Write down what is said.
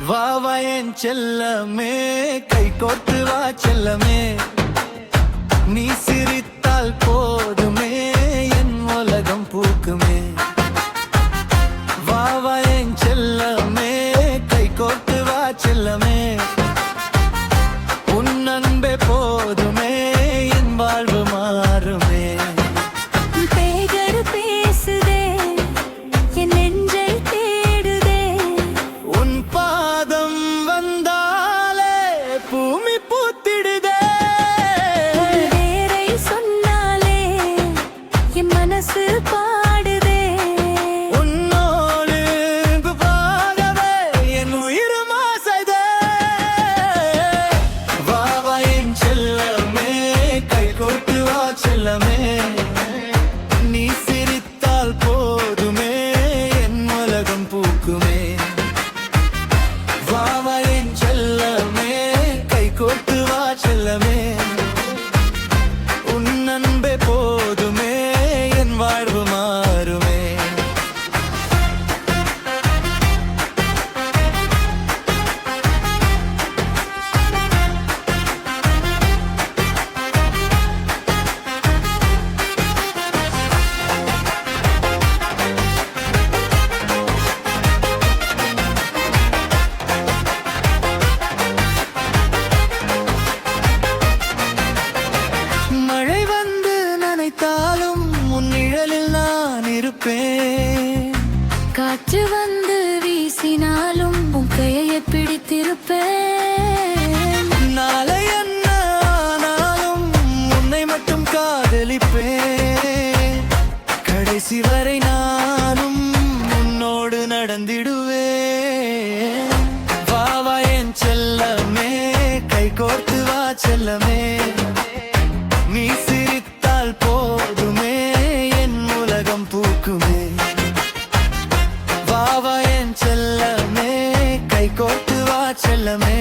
வா வா என் செல்லமே, கை கோர்த்து வா செல்லமே, நீ சிரித்தால் போதுமே என் உலகம் பூக்குமே. வா வா என் செல்லமே, கை கோர்த்து வா செல்லமே, உன் அன்பே போதுமே என் வாழ்வு மாறுமே. நீ சிரித்தால் போதுமே என் உலகம் பூக்குமே. வா வா என் செல்லமே, கை கோர்த்து வா செல்லமே, உன் அன்பே போதுமே என் வாழ்வு மாறுமே. மழை வந்து நனைத்தாலும் உன் நிழலில் நான் இருப்பேன். காற்று வந்து வீசினாலும் உன் கையை பிடித்திருப்பேன். நாளை என்ன ஆனாலும் உன்னை மட்டும் காதலிப்பேன். கடைசி வரை நானும் உன்னோடு நடந்திடுவேன். வா வா என் செல்லமே, கை கோர்த்து வா செல்லமே, நீ சிரித்தால் போதுமே என் உலகம் பூக்குமே. வா வா என் செல்லமே, கை கோர்த்து வா செல்லமே,